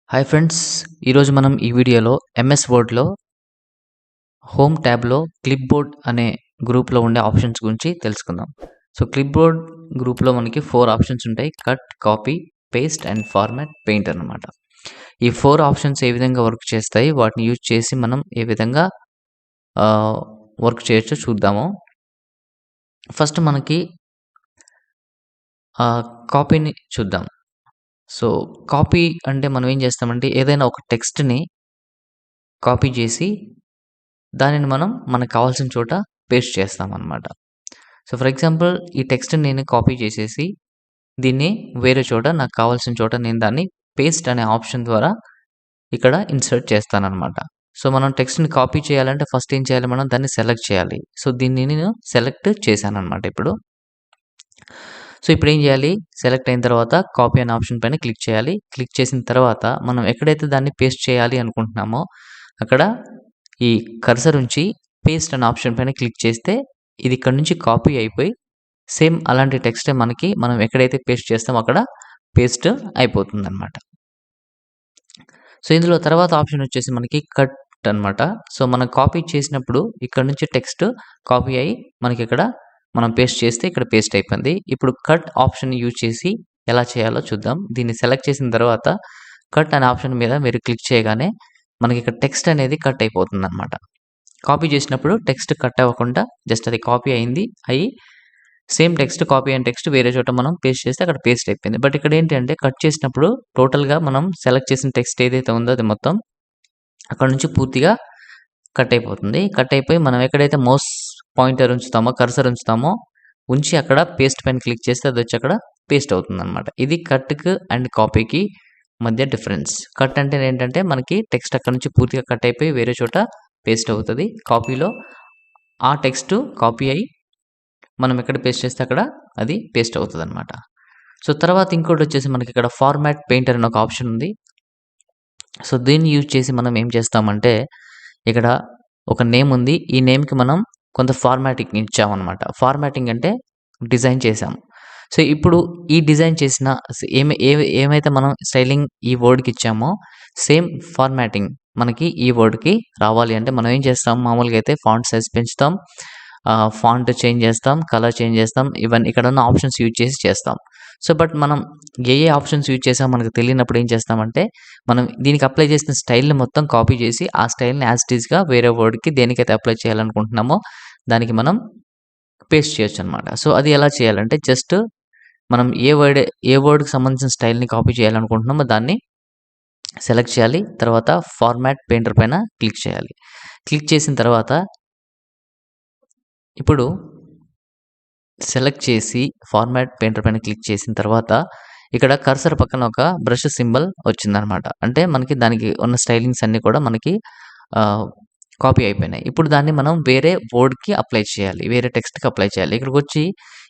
Hi friends, ఈరోజు మనం ఈ వీడియోలో ఎంఎస్ వర్డ్‌లో హోమ్ ట్యాబ్‌లో క్లిప్‌బోర్డ్ అనే గ్రూప్‌లో ఉండే ఆప్షన్స్ గురించి తెలుసుకుందాం. సో, క్లిప్‌బోర్డ్ గ్రూప్‌లో మనకి 4 ఆప్షన్స్ ఉంటాయి. Cut, copy, paste and format, paint అన్నమాట. ఈ 4 ఆప్షన్స్ ఏ విధంగా వర్క్ చేస్తాయి, వాటిని యూజ్ చేసి మనం ఏ విధంగా ఆహ్, వర్క్ చేయొచ్చో చూద్దాము. ఫస్ట్ మనకి కాపీని చూద్దాం. సో, కాపీ అంటే మనం ఏం చేస్తామంటే ఏదైనా ఒక టెక్స్ట్‌ని కాపీ చేసి దానిని మనం మనకు కావాల్సిన చోట పేస్ట్ చేస్తామన్నమాట. సో, ఫర్ ఎగ్జాంపుల్ ఈ టెక్స్ట్‌ని నేను కాపీ చేసేసి దీన్ని వేరే చోట నాకు కావాల్సిన చోట నేను దాన్ని పేస్ట్ అనే ఆప్షన్ ద్వారా ఇక్కడ ఇన్సర్ట్ చేస్తానన్నమాట. సో, మనం టెక్స్ట్‌ని కాపీ చేయాలంటే ఫస్ట్ ఏం చేయాలి, మనం దాన్ని సెలెక్ట్ చేయాలి. సో, దీన్ని నేను సెలెక్ట్ చేశానన్నమాట ఇప్పుడు. సో, ఇప్పుడేం చేయాలి, సెలెక్ట్ అయిన తర్వాత కాపీ అనే ఆప్షన్ పైన క్లిక్ చేయాలి. క్లిక్ చేసిన తర్వాత మనం ఎక్కడైతే దాన్ని పేస్ట్ చేయాలి అనుకుంటున్నామో అక్కడ ఈ కర్సర్ ఉంచి పేస్ట్ అనే ఆప్షన్ పైన క్లిక్ చేస్తే ఇది ఇక్కడ నుంచి కాపీ అయిపోయి సేమ్ అలాంటి టెక్స్టే మనకి మనం ఎక్కడైతే పేస్ట్ చేస్తామో అక్కడ పేస్ట్ అయిపోతుందన్నమాట. సో, ఇందులో తర్వాత ఆప్షన్ వచ్చేసి మనకి కట్ అన్నమాట. సో, మనం కాపీ చేసినప్పుడు ఇక్కడ నుంచి టెక్స్ట్ కాపీ అయ్యి మనకిక్కడ మనం పేస్ట్ చేస్తే ఇక్కడ పేస్ట్ అయిపోయింది. ఇప్పుడు కట్ ఆప్షన్ యూజ్ చేసి ఎలా చేయాలో చూద్దాం. దీన్ని సెలెక్ట్ చేసిన తర్వాత కట్ అనే ఆప్షన్ మీద మీరు క్లిక్ చేయగానే మనకిక్కడ టెక్స్ట్ అనేది కట్ అయిపోతుందన్నమాట. కాపీ చేసినప్పుడు టెక్స్ట్ కట్ అవ్వకుండా జస్ట్ అది కాపీ అయింది. సేమ్ టెక్స్ట్ కాపీ అయిన టెక్స్ట్ వేరే చోట మనం పేస్ట్ చేస్తే అక్కడ పేస్ట్ అయిపోయింది. బట్ ఇక్కడ ఏంటంటే కట్ చేసినప్పుడు టోటల్‌గా మనం సెలెక్ట్ చేసిన టెక్స్ట్ ఏదైతే ఉందో అది మొత్తం అక్కడ నుంచి పూర్తిగా కట్ అయిపోతుంది. కట్ అయిపోయి మనం ఎక్కడైతే మౌస్ పాయింటర్ ఉంచుతామో, కర్సర్ ఉంచుతామో ఉంచి అక్కడ పేస్ట్ పైన క్లిక్ చేస్తే అదొచ్చి అక్కడ పేస్ట్ అవుతుందన్నమాట. ఇది కట్‌కి అండ్ కాపీకి మధ్య డిఫరెన్స్. కట్ అంటే ఏంటంటే మనకి టెక్స్ట్ అక్కడి నుంచి పూర్తిగా కట్ అయిపోయి వేరే చోట పేస్ట్ అవుతది. కాపీలో ఆ టెక్స్ట్ కాపీ అయ్యి మనం ఎక్కడ పేస్ట్ చేస్తే అక్కడ అది పేస్ట్ అవుతదన్నమాట. సో, తర్వాత ఇంకోటొచ్చేసి మనకిక్కడ ఫార్మాట్ పెయింటర్ అని ఒక ఆప్షన్ ఉంది. సో, దీన్ని యూజ్ చేసి మనం ఏం చేస్తామంటే ఇక్కడ ఒక నేమ్ ఉంది. ఈ నేమ్‌కి మనం కొంత ఫార్మాటింగ్ ఇచ్చామన్నమాట. ఫార్మాటింగ్ అంటే డిజైన్ చేసాం. సో, ఇప్పుడు ఈ డిజైన్ చేసిన ఏమైతే మనం స్టైలింగ్ ఈ వర్డ్‌కి ఇచ్చామో సేమ్ ఫార్మాటింగ్ మనకి ఈ వర్డ్‌కి రావాలి అంటే మనం ఏం చేస్తాం, మామూలుగా అయితే ఫాంట్ సైజ్ పెంచుతాం. ఫాంట్ చేంజ్ చేస్తాం, కలర్ చేంజ్ చేస్తాం. ఇవన్నీ ఇక్కడున్న ఆప్షన్స్ యూజ్ చేసి చేస్తాం. సో, బట్ మనం ఏ ఆప్షన్స్ యూజ్ చేసామో మనకు తెలియనప్పుడు ఏం చేస్తామంటే మనం దీనికి అప్లై చేసిన స్టైల్‌ని మొత్తం కాపీ చేసి ఆ స్టైల్‌ని యాజ్ ఇట్ ఈస్‌గా వేరే వర్డ్‌కి దేనికైతే అప్లై చేయాలనుకుంటున్నామో దానికి మనం పేస్ట్ చేయొచ్చనమాట. సో, అది ఎలా చేయాలంటే జస్ట్ మనం ఏ వర్డ్‌కి సంబంధించిన స్టైల్‌ని కాపీ చేయాలనుకుంటున్నామో దాన్ని సెలెక్ట్ చేయాలి. తర్వాత ఫార్మాట్ పెయింటర్ పైన క్లిక్ చేయాలి. క్లిక్ చేసిన తర్వాత ఇప్పుడు సెలెక్ట్ చేసి ఫార్మాట్ పెయింటర్ పైన క్లిక్ చేసిన తర్వాత ఇక్కడ కర్సర్ పక్కన ఒక బ్రష్ సింబల్ వచ్చిందనమాట. అంటే మనకి దానికి ఉన్న స్టైలింగ్స్ అన్నీ కూడా మనకి ఆహ్, కాపీ అయిపోయినాయి. ఇప్పుడు దాన్ని మనం వేరే వర్డ్‌కి అప్లై చేయాలి. వేరే టెక్స్ట్‌కి అప్లై చేయాలి. ఇక్కడికొచ్చి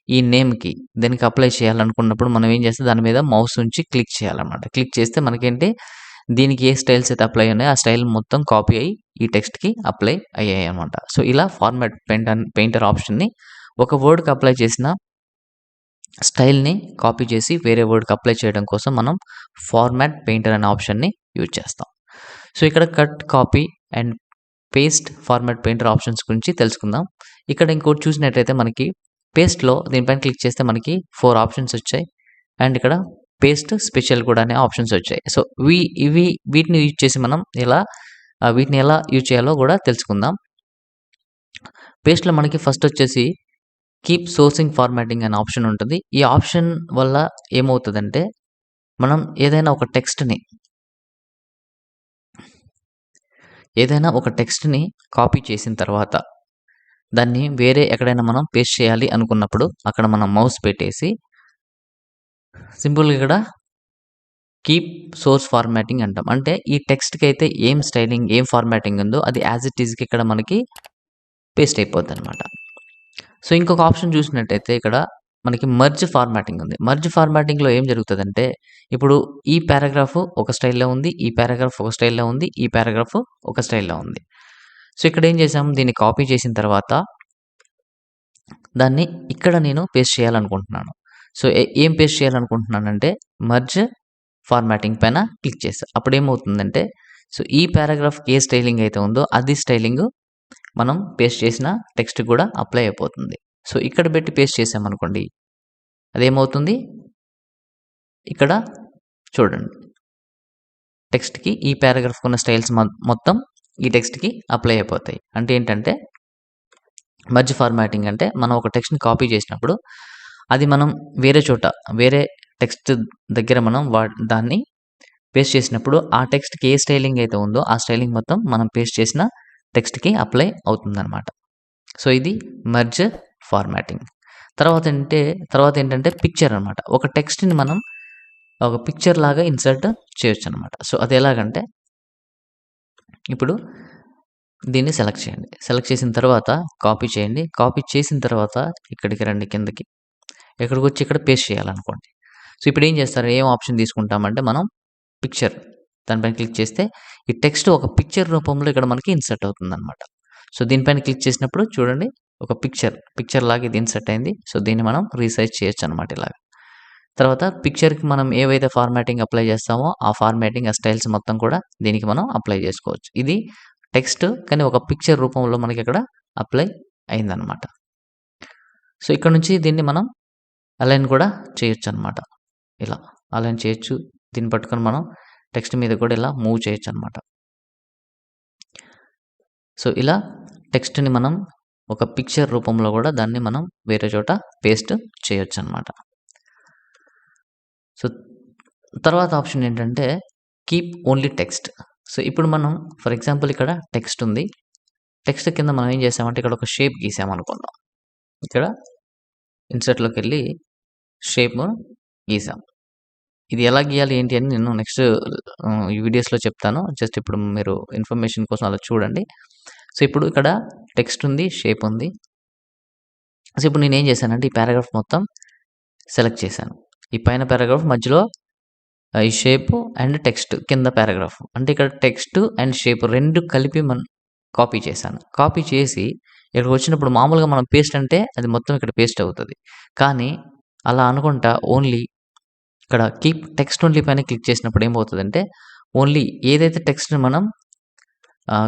ఈ నేమ్‌కి దీనికి అప్లై చేయాలనుకున్నప్పుడు మనం ఏం చేస్తే దాని మీద మౌస్ ఉంచి క్లిక్ చేయాలన్నమాట. క్లిక్ చేస్తే మనకేంటి దీనికి ఏ స్టైల్స్ అయితే అప్లై ఉన్నాయో ఆ స్టైల్ మొత్తం కాపీ అయ్యి ఈ టెక్స్ట్‌కి అప్లై అయ్యాయన్నమాట. సో, ఇలా ఫార్మాట్ పెయింటర్ ఆప్షన్‌ని ఒక వర్డ్‌కి అప్లై చేసిన స్టైల్‌ని కాపీ చేసి వేరే వర్డ్‌కి అప్లై చేయడం కోసం మనం ఫార్మాట్ పెయింటర్ అనే ఆప్షన్‌ని యూజ్ చేస్తాం. సో, ఇక్కడ cut, copy and paste, format painter options గురించి తెలుసుకుందాం. ఇక్కడ ఇంకోటి చూసినట్టయితే మనకి పేస్ట్‌లో దీనిపైన క్లిక్ చేస్తే మనకి 4 ఆప్షన్స్ వచ్చాయి. అండ్ ఇక్కడ పేస్ట్ స్పెషల్ కూడా అనే ఆప్షన్స్ వచ్చాయి. సో, వీటిని యూజ్ చేసి మనం వీటిని ఎలా యూజ్ చేయాలో కూడా తెలుసుకుందాం. పేస్ట్‌లో మనకి ఫస్ట్ వచ్చేసి కీప్ సోర్సింగ్ ఫార్మాటింగ్ అనే ఆప్షన్ ఉంటుంది. ఈ ఆప్షన్ వల్ల ఏమవుతదంటే మనం ఏదైనా ఒక టెక్స్ట్‌ని కాపీ చేసిన తర్వాత దాన్ని వేరే ఎక్కడైనా మనం పేస్ట్ చేయాలి అనుకున్నప్పుడు అక్కడ మనం మౌస్ పెట్టేసి సింపుల్‌గా ఇక్కడ కీప్ సోర్స్ ఫార్మాటింగ్ అంటాం. అంటే ఈ టెక్స్ట్‌కి అయితే ఏం స్టైలింగ్, ఏం ఫార్మాటింగ్ ఉందో అది యాజ్ ఇట్ ఈస్‌గా ఇక్కడ మనకి పేస్ట్ అయిపోద్దనమాట. సో, ఇంకొక ఆప్షన్ చూసినట్టయితే ఇక్కడ మనకి మెర్జ్ ఫార్మాటింగ్ ఉంది. మెర్జ్ ఫార్మాటింగ్‌లో ఏం జరుగుతదంటే ఇప్పుడు ఈ పారాగ్రాఫ్ ఒక స్టైల్‌లో ఉంది. ఈ పారాగ్రాఫ్ ఒక స్టైల్‌లో ఉంది. ఈ పారాగ్రాఫ్ ఒక స్టైల్‌లో ఉంది. సో, ఇక్కడ ఏం చేసాం, దీన్ని కాపీ చేసిన తర్వాత దాన్ని ఇక్కడ నేను పేస్ట్ చేయాలనుకుంటున్నాను. సో, ఏం పేస్ట్ చేయాలనుకుంటున్నానంటే మెర్జ్ ఫార్మాటింగ్ పైన క్లిక్ చేస్తా. అప్పుడేమవుతుందంటే సో ఈ పారాగ్రాఫ్‌కి ఏ స్టైలింగ్ అయితే ఉందో అది స్టైలింగ్ మనం పేస్ట్ చేసిన టెక్స్ట్ కూడా అప్లై అయిపోతుంది. సో ఇక్కడ పెట్టి పేస్ట్ చేసామనుకోండి అదేమవుతుంది ఇక్కడ చూడండి టెక్స్ట్‌కి ఈ పారాగ్రాఫ్‌కి ఉన్న స్టైల్స్ మొత్తం ఈ టెక్స్ట్‌కి అప్లై అయిపోతాయి. అంటే ఏంటంటే మర్జ్ ఫార్మాటింగ్ అంటే మనం ఒక టెక్స్ట్‌ని కాపీ చేసినప్పుడు అది మనం వేరే చోట వేరే టెక్స్ట్ దగ్గర మనం దాన్ని పేస్ట్ చేసినప్పుడు ఆ టెక్స్ట్‌కి ఏ స్టైలింగ్ అయితే ఉందో ఆ స్టైలింగ్ మొత్తం మనం పేస్ట్ చేసిన టెక్స్ట్‌కి అప్లై అవుతుందనమాట. సో ఇది మర్జ్ ఫార్మాటింగ్. తర్వాత ఏంటంటే పిక్చర్ అనమాట. ఒక టెక్స్ట్‌ని మనం ఒక పిక్చర్ లాగా ఇన్సర్ట్ చేయొచ్చనమాట. సో అది ఎలాగంటే ఇప్పుడు దీన్ని సెలెక్ట్ చేయండి. సెలెక్ట్ చేసిన తర్వాత కాపీ చేయండి. కాపీ చేసిన తర్వాత ఇక్కడికి రండి కిందకి. ఇక్కడికొచ్చి ఇక్కడ పేస్ట్ చేయాలనుకోండి. సో ఇప్పుడు ఏం చేస్తారు? ఏం ఆప్షన్ తీసుకుంటామంటే మనం పిక్చర్ దానిపైన క్లిక్ చేస్తే ఈ టెక్స్ట్ ఒక పిక్చర్ రూపంలో ఇక్కడ మనకి ఇన్సర్ట్ అవుతుందనమాట. సో దీనిపైన క్లిక్ చేసినప్పుడు చూడండి ఒక పిక్చర్ లాగా ఇది ఇన్సర్ట్ అయింది. సో దీన్ని మనం రీసైజ్ చేయొచ్చనమాట ఇలాగ. తర్వాత పిక్చర్‌కి మనం ఏవైతే ఫార్మాటింగ్ అప్లై చేస్తామో ఆ ఫార్మాటింగ్, ఆ స్టైల్స్ మొత్తం కూడా దీనికి మనం అప్లై చేసుకోవచ్చు. ఇది టెక్స్ట్ కానీ ఒక పిక్చర్ రూపంలో మనకి ఇక్కడ అప్లై అయిందనమాట. సో ఇక్కడ నుంచి దీన్ని మనం అలైన్ కూడా చేయొచ్చనమాట. ఇలా అలైన్ చేయొచ్చు. దీన్ని పట్టుకొని మనం టెక్స్ట్ మీద కూడా ఇలా మూవ్ చేయొచ్చనమాట. సో ఇలా టెక్స్ట్‌ని మనం ఒక పిక్చర్ రూపంలో కూడా దాన్ని మనం వేరే చోట పేస్ట్ చేయొచ్చనమాట. సో తర్వాత ఆప్షన్ ఏంటంటే కీప్ ఓన్లీ టెక్స్ట్. సో ఇప్పుడు మనం ఫర్ ఎగ్జాంపుల్ ఇక్కడ టెక్స్ట్ ఉంది. టెక్స్ట్ కింద మనం ఏం చేసామంటే ఇక్కడ ఒక షేప్ గీసామనుకుందాం. ఇక్కడ ఇన్సర్ట్‌లోకెళ్ళి షేప్ గీసాం. ఇది ఎలా గీయాలి ఏంటి అని నేను నెక్స్ట్ ఈ వీడియోస్‌లో చెప్తాను. జస్ట్ ఇప్పుడు మీరు ఇన్ఫర్మేషన్ కోసం అలా చూడండి. సో ఇప్పుడు ఇక్కడ టెక్స్ట్ ఉంది, షేప్ ఉంది. సో ఇప్పుడు నేనేం చేశానంటే ఈ పారాగ్రాఫ్ మొత్తం సెలెక్ట్ చేశాను. ఈ పైన పారాగ్రాఫ్ మధ్యలో ఈ షేప్ అండ్ టెక్స్ట్ కింద పారాగ్రాఫ్. అంటే ఇక్కడ టెక్స్ట్ అండ్ షేప్ 2 కలిపి కాపీ చేశాను. కాపీ చేసి ఇక్కడికి వచ్చినప్పుడు మామూలుగా మనం పేస్ట్ అంటే అది మొత్తం ఇక్కడ పేస్ట్ అవుతది. కానీ అలా అనుకుంటా ఓన్లీ ఇక్కడ కీప్ టెక్స్ట్ ఓన్లీ పైన క్లిక్ చేసినప్పుడు ఏమవుతదంటే ఓన్లీ ఏదైతే టెక్స్ట్‌ని మనం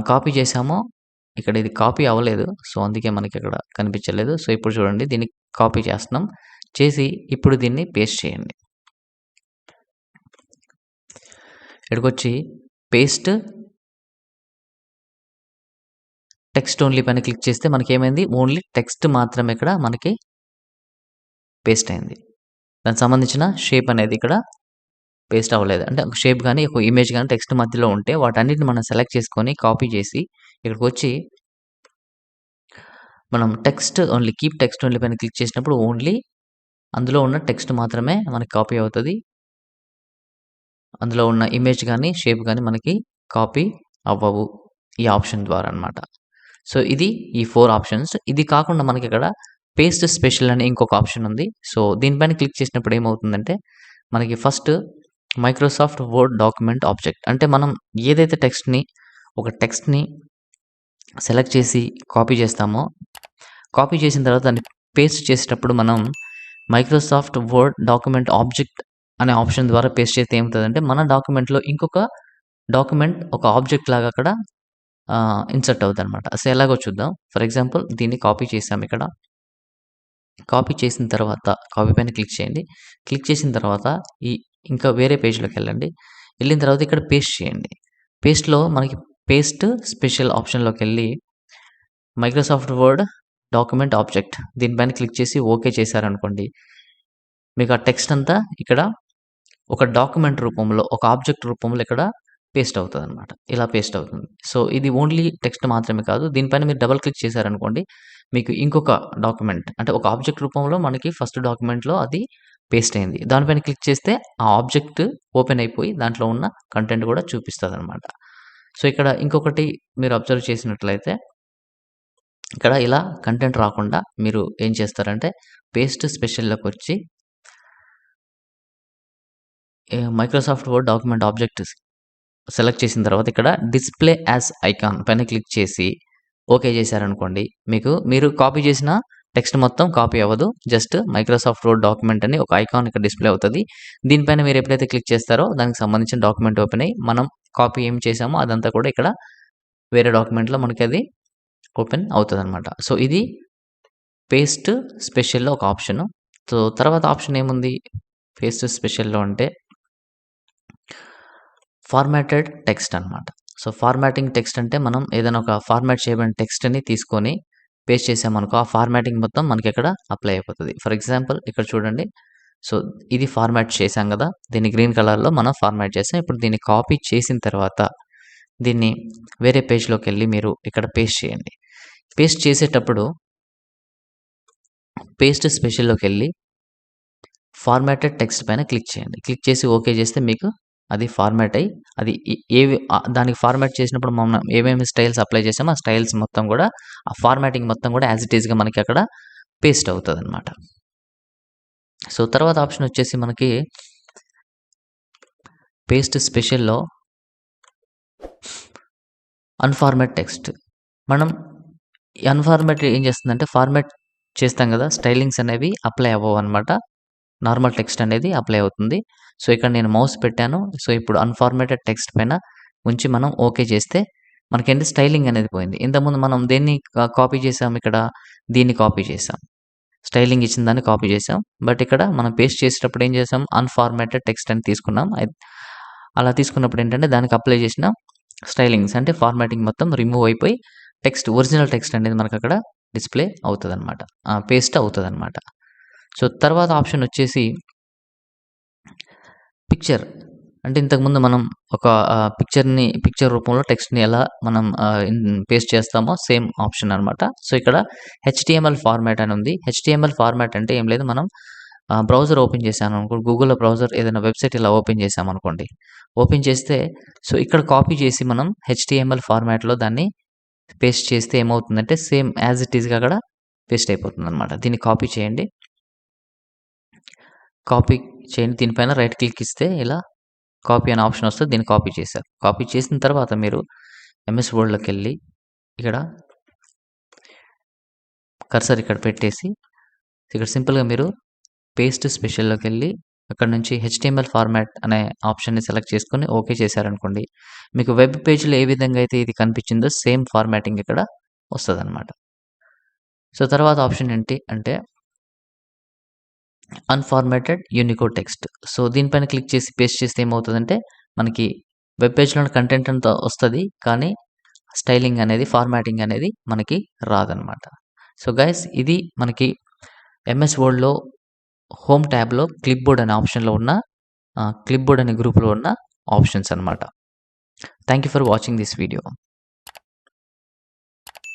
కాపీ చేశామో ఇక్కడ ఇది కాపీ అవ్వలేదు. సో అందుకే మనకి ఇక్కడ కనిపించలేదు. సో ఇప్పుడు చూడండి దీన్ని కాపీ చేస్తున్నాం. చేసి ఇప్పుడు దీన్ని పేస్ట్ చేయండి. ఇక్కడికొచ్చి పేస్ట్ టెక్స్ట్ ఓన్లీ పైన క్లిక్ చేస్తే మనకేమైంది ఓన్లీ టెక్స్ట్ మాత్రమే ఇక్కడ మనకి పేస్ట్ అయింది. దానికి సంబంధించిన షేప్ అనేది ఇక్కడ పేస్ట్ అవ్వలేదు. అంటే ఒక షేప్ గాని, ఒక ఇమేజ్ గాని టెక్స్ట్ మధ్యలో ఉంటే వాటన్నిటిని మనం సెలెక్ట్ చేసుకొని కాపీ చేసి ఇక్కడికొచ్చి మనం కీప్ టెక్స్ట్ ఓన్లీ పైన క్లిక్ చేసినప్పుడు ఓన్లీ అందులో ఉన్న టెక్స్ట్ మాత్రమే మనకి కాపీ అవుతది. అందులో ఉన్న ఇమేజ్ గాని, షేప్ గాని మనకి కాపీ అవ్వవు. ఈ ఆప్షన్ ద్వారా అన్నమాట. సో ఇది ఈ 4 ఆప్షన్స్. ఇది కాకుండా మనకిక్కడ పేస్ట్ స్పెషల్ అనే ఇంకొక ఆప్షన్ ఉంది. సో దీనిపైన క్లిక్ చేసినప్పుడు ఏమవుతుందంటే మనకి first Microsoft Word document object. అంటే మనం ఏదైతే ఒక టెక్స్ట్‌ని సెలెక్ట్ చేసి కాపీ చేస్తామో, కాపీ చేసిన తర్వాత దాన్ని పేస్ట్ చేసేటప్పుడు మనం మైక్రోసాఫ్ట్ వర్డ్ డాక్యుమెంట్ ఆబ్జెక్ట్ అనే ఆప్షన్ ద్వారా పేస్ట్ చేస్తే ఏమవుతదంటే మన డాక్యుమెంట్‌లో ఇంకొక డాక్యుమెంట్ ఒక ఆబ్జెక్ట్ లాగా అక్కడ ఇన్సర్ట్ అవుద్దనమాట. సో ఎలాగో చూద్దాం. ఫర్ ఎగ్జాంపుల్ దీన్ని కాపీ చేసాం ఇక్కడ. కాపీ చేసిన తర్వాత కాపీ పైన క్లిక్ చేయండి. క్లిక్ చేసిన తర్వాత ఇంకా వేరే పేజ్‌లోకెళ్ళండి. వెళ్ళిన తర్వాత ఇక్కడ పేస్ట్ చేయండి. పేస్ట్‌లో మనకి పేస్ట్ స్పెషల్ ఆప్షన్‌లోకెళ్ళి మైక్రోసాఫ్ట్ వర్డ్ డాక్యుమెంట్ ఆబ్జెక్ట్ దీనిపైన క్లిక్ చేసి ఓకే చేశారనుకోండి. మీకు ఆ టెక్స్ట్ అంతా ఇక్కడ ఒక డాక్యుమెంట్ రూపంలో, ఒక ఆబ్జెక్ట్ రూపంలో ఇక్కడ పేస్ట్ అవుతదనమాట. ఇలా పేస్ట్ అవుతుంది. సో ఇది ఓన్లీ టెక్స్ట్ మాత్రమే కాదు. దీనిపైన మీరు డబుల్ క్లిక్ చేశారనుకోండి. మీకు ఇంకొక డాక్యుమెంట్ అంటే ఒక ఆబ్జెక్ట్ రూపంలో మనకి ఫస్ట్ డాక్యుమెంట్‌లో అది పేస్ట్ అయింది. దానిపైన క్లిక్ చేస్తే ఆ ఆబ్జెక్ట్ ఓపెన్ అయిపోయి దాంట్లో ఉన్న కంటెంట్ కూడా చూపిస్తదనమాట. సో ఇక్కడ ఇంకొకటి మీరు అబ్జర్వ్ చేసినట్లయితే ఇక్కడ ఇలా కంటెంట్ రాకుండా మీరు ఏం చేస్తారంటే పేస్ట్ స్పెషల్‌లోకొచ్చి Microsoft Word document object select చేసిన తర్వాత ఇక్కడ డిస్‌ప్లే యాస్ ఐకాన్ పైన క్లిక్ చేసి ఓకే చేశారనుకోండి. మీరు కాపీ చేసిన టెక్స్ట్ మొత్తం కాపీ అవ్వదు. జస్ట్ మైక్రోసాఫ్ట్ వర్డ్ డాక్యుమెంట్ అని ఒక ఐకాన్ ఇక్కడ డిస్‌ప్లే అవుతది. దీనిపైన మీరు ఎప్పుడైతే క్లిక్ చేస్తారో దానికి సంబంధించిన డాక్యుమెంట్ ఓపెన్ అయ్యి, మనం కాపీ ఏం చేసామో అదంతా కూడా ఇక్కడ వేరే డాక్యుమెంట్‌లో మనకది ఓపెన్ అవుతదనమాట. సో, ఇది పేస్ట్ స్పెషల్‌లో ఒక ఆప్షను. సో, తర్వాత ఆప్షన్ ఏముంది పేస్ట్ స్పెషల్‌లో అంటే ఫార్మాటెడ్ టెక్స్ట్ అనమాట. సో, ఫార్మాటింగ్ టెక్స్ట్ అంటే మనం ఏదైనా ఒక ఫార్మాట్ చేయబడిన టెక్స్ట్‌ని తీసుకొని పేస్ట్ చేసామనుకో, ఆ ఫార్మాటింగ్ మొత్తం మనకిక్కడ అప్లై అయిపోతది. ఫర్ ఎగ్జాంపుల్ ఇక్కడ చూడండి. సో, ఇది ఫార్మాట్ చేశాం గదా! దీన్ని గ్రీన్ కలర్‌లో మనం ఫార్మాట్ చేసాం. ఇప్పుడు దీన్ని కాపీ చేసిన తర్వాత దీన్ని వేరే పేజ్‌లోకెళ్ళి మీరు ఇక్కడ పేస్ట్ చేయండి. పేస్ట్ చేసేటప్పుడు పేస్ట్ స్పెషల్‌లోకెళ్ళి ఫార్మాటెడ్ టెక్స్ట్ పైన క్లిక్ చేయండి. క్లిక్ చేసి ఓకే చేస్తే మీకు అది ఫార్మాట్ అయ్యి అది ఏవి దానికి ఫార్మాట్ చేసినప్పుడు మనం ఏమేమి స్టైల్స్ అప్లై చేసామో ఆ స్టైల్స్ మొత్తం గూడా ఆ ఫార్మాటింగ్ మొత్తం గూడా యాజ్ ఇట్ ఈస్‌గా మనకి అక్కడ పేస్ట్ అవుతదనమాట. సో, తర్వాత ఆప్షన్ వచ్చేసి మనకి పేస్ట్ స్పెషల్‌లో అన్‌ఫార్మాట్ టెక్స్ట్. మనం ఈ అన్‌ఫార్మాట్ ఏం చేస్తుందంటే ఫార్మాట్ చేస్తాం గదా! స్టైలింగ్స్ అనేవి అప్లై అవ్వవనమాట. నార్మల్ టెక్స్ట్ అనేది అప్లై అవుతుంది. సో, ఇక్కడ నేను మౌస్ పెట్టాను. సో, ఇప్పుడు అన్‌ఫార్మాటెడ్ టెక్స్ట్ పైన ఉంచి మనం ఓకే చేస్తే మనకేంటి స్టైలింగ్ అనేది పోయింది. ఇంతకుముందు మనం దేన్ని కాపీ చేసాం ఇక్కడ? దీన్ని కాపీ చేసాం. స్టైలింగ్ ఇచ్చిన దాన్ని కాపీ చేసాం. బట్ ఇక్కడ మనం పేస్ట్ చేసేటప్పుడు ఏం చేసాం? అన్‌ఫార్మాటెడ్ టెక్స్ట్ అని తీసుకున్నాం. అలా తీసుకున్నప్పుడు ఏంటంటే దానికి అప్లై చేసిన స్టైలింగ్స్ అంటే ఫార్మాటింగ్ మొత్తం రిమూవ్ అయిపోయి ఒరిజినల్ టెక్స్ట్ అనేది మనకక్కడ డిస్‌ప్లే అవుతదనమాట. పేస్ట్ అవుతదనమాట. సో, తర్వాత ఆప్షన్ వచ్చేసి పిక్చర్. అంటే ఇంతకుముందు మనం ఒక పిక్చర్ రూపంలో టెక్స్ట్‌ని ఎలా మనం పేస్ట్ చేస్తామో సేమ్ ఆప్షన్ అనమాట. సో, ఇక్కడ హెచ్‌టీఎంఎల్ ఫార్మాట్ అని ఉంది. హెచ్‌టీఎంఎల్ ఫార్మాట్ అంటే ఏం లేదు, మనం బ్రౌజర్ ఓపెన్ చేశాననుకో, గూగుల్‌లో బ్రౌజర్ ఏదైనా వెబ్‌సైట్ ఇలా ఓపెన్ చేశామనుకోండి. ఓపెన్ చేస్తే సో, ఇక్కడ కాపీ చేసి మనం హెచ్‌టీఎంఎల్ ఫార్మాట్‌లో దాన్ని పేస్ట్ చేస్తే ఏమవుతుందంటే సేమ్ యాజ్ ఇట్ ఈస్‌గా అక్కడ పేస్ట్ అయిపోతుందనమాట. దీన్ని కాపీ చేయండి. కాపీ చేయండి. దీనిపైన రైట్ క్లిక్ ఇస్తే ఇలా కాపీ అనే ఆప్షన్ వస్తది. దీన్ని కాపీ చేశారు. కాపీ చేసిన తర్వాత మీరు ఎంఎస్ వర్డ్‌లోకెళ్ళి ఇక్కడ కర్సర్ ఇక్కడ పెట్టేసి ఇక్కడ సింపుల్‌గా మీరు పేస్ట్ స్పెషల్‌లోకెళ్ళి అక్కడ నుంచి హెచ్‌టీఎంఎల్ ఫార్మాట్ అనే ఆప్షన్‌ని సెలెక్ట్ చేసుకొని ఓకే చేశారనుకోండి. మీకు వెబ్ పేజ్‌లో ఏ విధంగా అయితే ఇది కనిపించిందో సేమ్ ఫార్మాటింగ్ ఇక్కడ వస్తదనమాట. సో, తర్వాత ఆప్షన్ ఏంటి అంటే అన్‌ఫార్మాటెడ్ యూనికోడ్ టెక్స్ట్. సో, దీనిపైన క్లిక్ చేసి పేస్ట్ చేస్తే ఏమవుతదంటే మనకి వెబ్ పేజ్‌లోని కంటెంట్ అంతా వస్తది. కానీ స్టైలింగ్ అనేది, ఫార్మాటింగ్ అనేది మనకి రాదనమాట. సో, గైస్ ఇది మనకి ఎంఎస్ వర్డ్‌లో హోమ్ ట్యాబ్‌లో క్లిప్‌బోర్డ్ అనే ఆప్షన్‌లో ఉన్న క్లిప్‌బోర్డ్ అనే గ్రూప్‌లో ఉన్న ఆప్షన్స్ అనమాట. Thank you for watching this video.